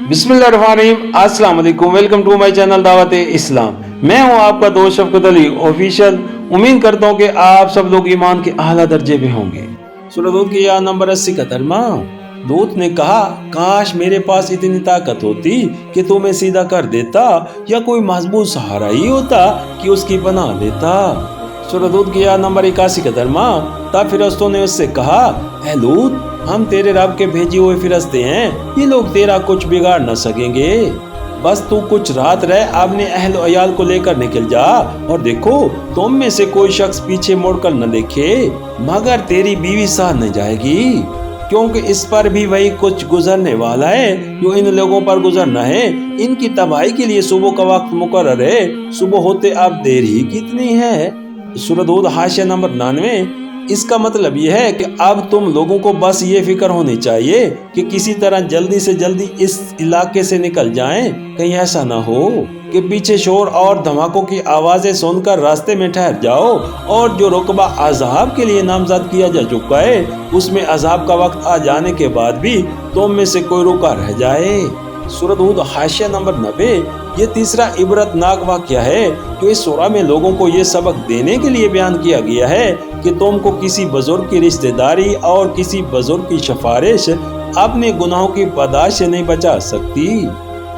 बिस्मिल्लाहिर्रहमानिर्रहीम। अस्सलाम वालेकुम। वेलकम टू माय चैनल दावत इस्लाम। मैं हूं आपका दोस्त शफकत अली ऑफिशियल। उम्मीद करता हूं कि आप सब लोग ईमान के आला दर्जे में होंगे। सूरह दूत की आयत नंबर 80 का तर्जुमा। दूत ने कहा, काश मेरे पास इतनी ताकत होती कि तुम्हें सीधा कर देता, या कोई मजबूत सहारा ही होता कि उसकी पनाह लेता। सूरह दूत की आयत नंबर 81 का तर्जुमा। तब फिरिश्तों ने उससे कहा, ऐ लूत, हम तेरे रब के भेजे हुए फिरिश्ते हैं, ये लोग तेरा कुछ बिगाड़ न सकेंगे। बस तू कुछ रात रह, अपने अहल अयाल को लेकर निकल जा, और देखो तुम में से कोई शख्स पीछे मुड़कर न देखे, मगर तेरी बीवी साथ न जाएगी, क्योंकि इस पर भी वही कुछ गुजरने वाला है जो इन लोगों पर गुजरना है। इनकी तबाही के लिए सुबह का वक्त मुकर्रर है, सुबह होते अब देर ही कितनी है। सूरह दूत हाशिया नंबर 99। इसका मतलब यह है कि अब तुम लोगों को बस ये फिक्र होनी चाहिए कि किसी तरह जल्दी से जल्दी इस इलाके से निकल जाएं। कहीं ऐसा ना हो कि पीछे शोर और धमाकों की आवाजें सुनकर रास्ते में ठहर जाओ, और जो रुकबा अजाब के लिए नामजद किया जा चुका है, उसमें अजाब का वक्त आ जाने के बाद भी तुम में से कोई रुका रह जाए। सूरह हूद हाशिया नंबर 90। ये तीसरा इबरतनाक वाक़या है जो इस सूरह में लोगों को ये सबक देने के लिए बयान किया गया है कि तुमको किसी बुजुर्ग की रिश्तेदारी और किसी बुजुर्ग की सिफारिश अपने गुनाहों की पादाश से नहीं बचा सकती।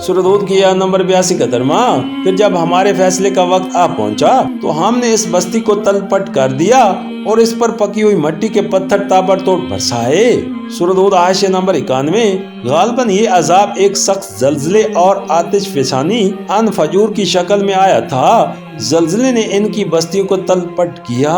सूरह हूद की आयत नंबर 82 का तर्जुमा। फिर जब हमारे फैसले का वक्त आ पहुंचा तो हमने इस बस्ती को तलपट कर दिया और इस पर पकी हुई मिट्टी के पत्थर ताबड़तोड़ बरसाए। सूरह हूद हाशिया नंबर 91। गालबन ये अजाब एक सख्त जल्जले और आतिश फिसानी अनफजूर की शक्ल में आया था। जल्जले ने इनकी बस्तियों को तलपट किया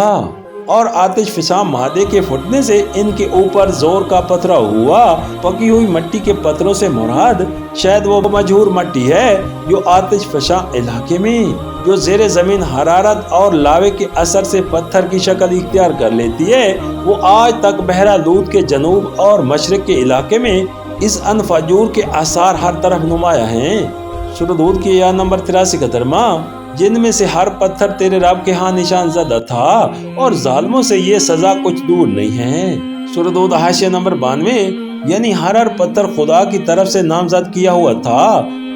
और आतिश फिसां मादे के फुटने से इनके ऊपर जोर का पथराव हुआ। पकी हुई मिट्टी के पत्थरों से मुराद शायद वो मजहूर मिट्टी है जो आतिश फिसां इलाके में, जो जेरे जमीन हरारत और लावे के असर से पत्थर की शक्ल इख्तियार कर लेती है, वो आज तक बहरा लूत के जनूब और मशरक के इलाके में इस अनफजूर के आसार हर तरफ नुमाया हैं। सूरह हूद की आयत नंबर 83 का तर्जुमा। जिनमें से हर पत्थर तेरे रब के यहाँ निशान ज़दा था, और जालिमों से ये सजा कुछ दूर नहीं है। सूरह हूद हाशिया नंबर 92। यानी हर पत्थर खुदा की तरफ से नामजद किया हुआ था।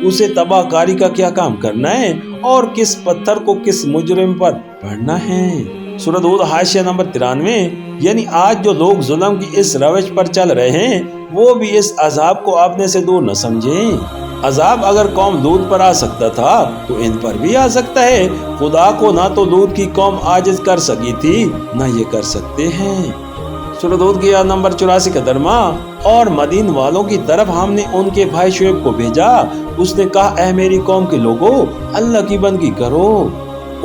उसे तबाहकारी का क्या काम करना है और किस पत्थर को किस मुजरिम पर पढ़ना है। सूरह हूद हाशिया नंबर 93। यानी आज जो लोग जुल्म की इस रविश पर चल रहे हैं, वो भी इस अजाब को अपने से दूर न समझें। अजाब अगर कौम लूत पर आ सकता था तो इन पर भी आ सकता है। खुदा को ना तो लूत की कौम आजिज कर सकी थी, ना ये कर सकते हैं। सूरह हूद की आयत नंबर 84 का तर्जुमा। और मदीन वालों की तरफ हमने उनके भाई शुएब को भेजा। उसने कहा, ऐ मेरी कौम के लोगों, अल्लाह की बंदगी करो,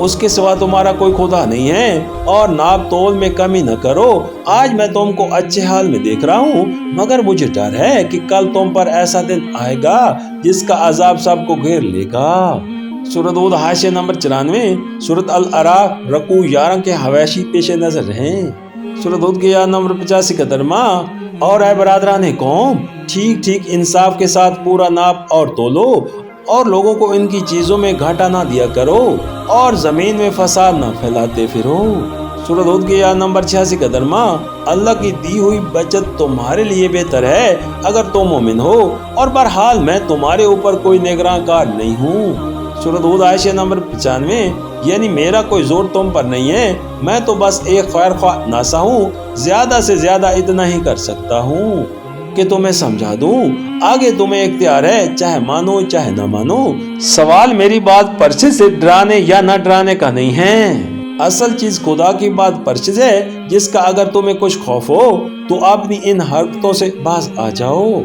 उसके सिवा तुम्हारा कोई खुदा नहीं है, और नाप तोल में कमी न करो। आज मैं तुमको अच्छे हाल में देख रहा हूँ, मगर मुझे डर है कि कल तुम पर ऐसा दिन आएगा जिसका अजाब सबको घेर लेगा। सूरह हूद हाशिया नंबर 94। सूरत अल अराफ रकू 11 के हवाशी पेश नजर हैं। सूरह हूद की आयत नंबर 85 का तर्जुमा। और ऐ बरादरान कौम, ठीक ठीक इंसाफ के साथ पूरा नाप और तोलो, और लोगों को इनकी चीजों में घाटा ना दिया करो, और जमीन में फसाद ना फैलाते फिरो। सूरह हूद की आयत नंबर 86 का तर्जुमा। अल्लाह की दी हुई बचत तुम्हारे लिए बेहतर है अगर तुम मोमिन हो, और बहरहाल मैं तुम्हारे ऊपर कोई निगरान कार नहीं हूँ। सूरह हूद हाशिया नंबर 95। यानी मेरा कोई जोर तुम पर नहीं है, मैं तो बस एक खैर ख्वाह नासा हूँ, ज्यादा से ज्यादा इतना ही कर सकता हूँ कि तुम्हें समझा दूं। आगे तुम्हें इख्तियार है, चाहे मानो चाहे न मानो। सवाल मेरी बात परचिज से डराने या न डराने का नहीं है। असल चीज खुदा की बात परचिज है, जिसका अगर तुम्हें कुछ खौफ हो तो अपनी इन हरकतों से बाज आ जाओ।